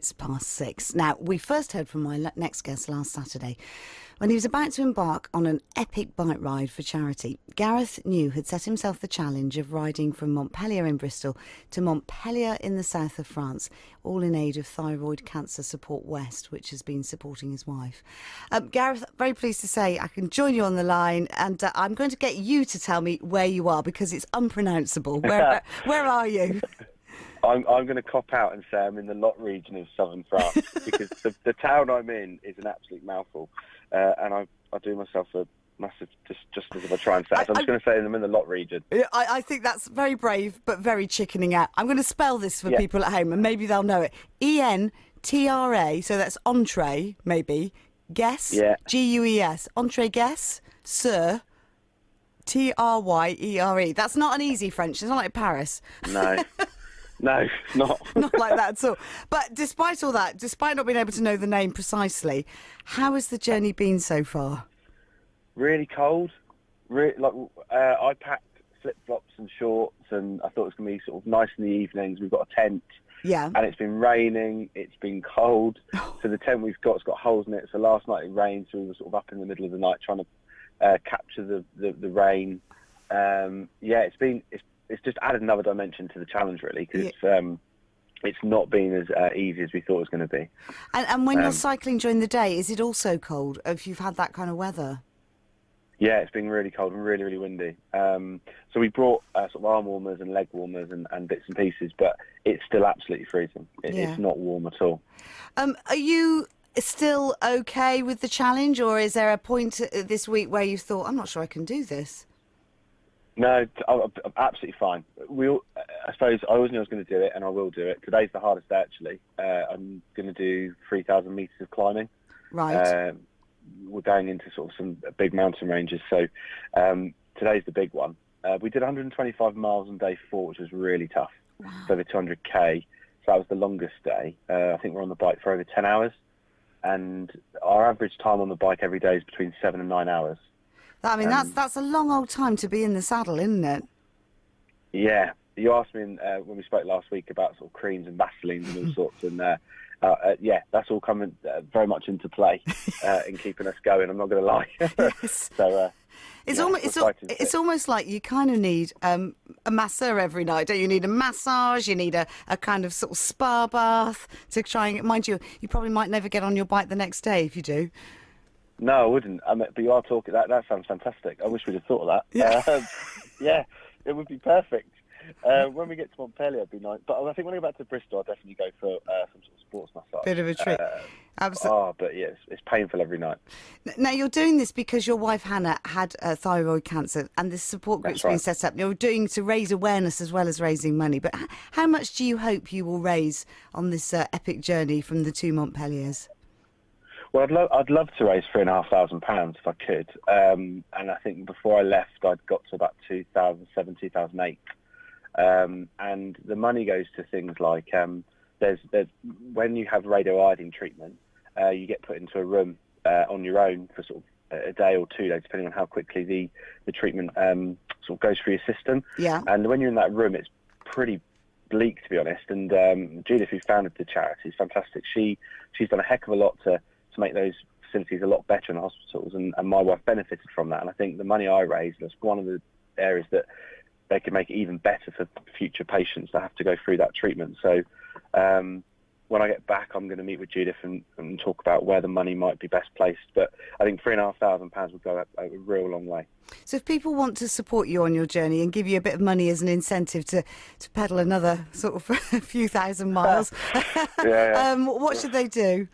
6:06. Now, we first heard from my next guest last Saturday when he was about to embark on an epic bike ride for charity. Gareth New had set himself the challenge of riding from Montpellier in Bristol to Montpellier in the south of France, all in aid of Thyroid Cancer Support West, which has been supporting his wife. Gareth, very pleased to say I can join you on the line, and I'm going to get you to tell me where you are because it's unpronounceable. Where are you? I'm going to cop out and say I'm in the Lot region of southern France because the town I'm in is an absolute mouthful, and I do myself a massive just as if I try and say it. So I'm just going to say I'm in the Lot region. I think that's very brave but very chickening out. I'm going to spell this for people at home and maybe they'll know it. ENTRA, so that's entree, maybe. Guess, GUES. Entree, guess, Sir, TRYERE. That's not an easy French. It's not like Paris. No. No, not. Not like that at all. But despite all that, despite not being able to know the name precisely, how has the journey been so far? Really cold. I packed flip-flops and shorts, and I thought it was going to be sort of nice in the evenings. We've got a tent. Yeah. And it's been raining, it's been cold. So the tent we've got has got holes in it. So last night it rained, so we were sort of up in the middle of the night trying to capture the rain. It's just added another dimension to the challenge, really, because it's not been as easy as we thought it was going to be. And when you're cycling during the day, is it also cold if you've had that kind of weather? Yeah, it's been really cold and really, really windy. So we brought sort of arm warmers and leg warmers and bits and pieces, but it's still absolutely freezing. It's not warm at all. Are you still okay with the challenge, or is there a point this week where you thought, I'm not sure I can do this? No, I'm absolutely fine. I suppose I always knew I was going to do it, and I will do it. Today's the hardest day, actually. I'm going to do 3,000 metres of climbing. Right. We're going into sort of some big mountain ranges, so today's the big one. We did 125 miles on day 4, which was really tough. Wow. It's over 200k, so that was the longest day. I think we're on the bike for over 10 hours, and our average time on the bike every day is between 7 and 9 hours. I mean, that's a long old time to be in the saddle, isn't it? Yeah. You asked me when we spoke last week about sort of creams and Vaselines and all sorts, and that's all coming very much into play in keeping us going. I'm not going to lie. Yes. So it's almost like you kind of need a masseur every night, don't you? You need a massage, you need a kind of sort of spa bath to try and mind you. You probably might never get on your bike the next day if you do. No, I wouldn't. But you are talking. That sounds fantastic. I wish we'd have thought of that. Yeah, it would be perfect. When we get to Montpellier, it'd be nice. But I think when I go back to Bristol, I'll definitely go for some sort of sports massage. Bit of a treat. Absolutely. But yeah, it's painful every night. Now, you're doing this because your wife Hannah had thyroid cancer, and this support group's been set up. You're doing to raise awareness as well as raising money. But how much do you hope you will raise on this epic journey from the 2 Montpelliers? Well, I'd love to raise £3,500 if I could. And I think before I left, I'd got to about 2007, 2008. And the money goes to things like there's when you have radioiodine treatment, you get put into a room on your own for sort of a day or 2 days, depending on how quickly the treatment sort of goes through your system. Yeah. And when you're in that room, it's pretty bleak, to be honest. And Judith, who founded the charity, is fantastic. She's done a heck of a lot to make those facilities a lot better in the hospitals, and my wife benefited from that. And I think the money I raised was one of the areas that they can make it even better for future patients that have to go through that treatment. So when I get back, I'm going to meet with Judith and talk about where the money might be best placed. But I think £3,500 would go a real long way. So if people want to support you on your journey and give you a bit of money as an incentive to pedal another sort of a few thousand miles, what should they do?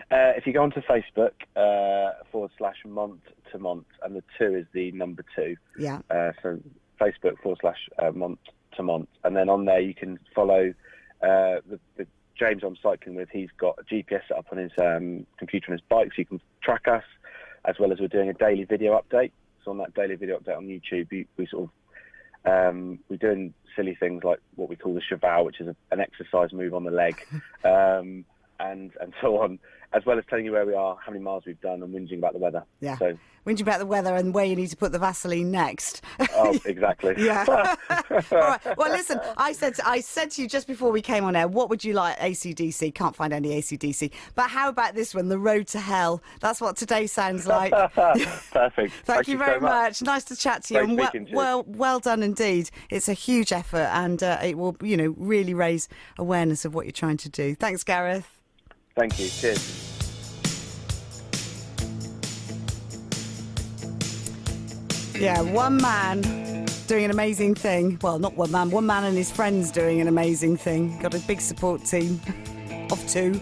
If you go onto Facebook /month to month, and the 2 is the number 2. Yeah. So Facebook /month to month, and then on there you can follow the James I'm cycling with. He's got a GPS set up on his computer on his bike, so you can track us, as well as we're doing a daily video update. So on that daily video update on YouTube, we sort of we're doing silly things like what we call the cheval, which is an exercise move on the leg. And so on. as well as telling you where we are, how many miles we've done, and whinging about the weather. Yeah. So, whinging about the weather and where you need to put the Vaseline next. oh, exactly. Yeah. All right. Well, listen, I said to you just before we came on air, what would you like? AC/DC. Can't find any AC/DC. But how about this one, The Road to Hell? That's what today sounds like. Perfect. Thank you very so much. Nice to chat to you. Great And speaking to you. well done indeed. It's a huge effort, and it will, really raise awareness of what you're trying to do. Thanks, Gareth. Thank you. Cheers. Yeah, one man doing an amazing thing. Well, not one man and his friends doing an amazing thing. Got a big support team of 2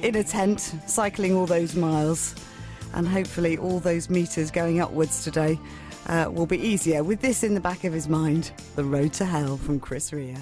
in a tent, cycling all those miles. And hopefully all those metres going upwards today will be easier with this in the back of his mind. The Road to Hell from Chris Rea.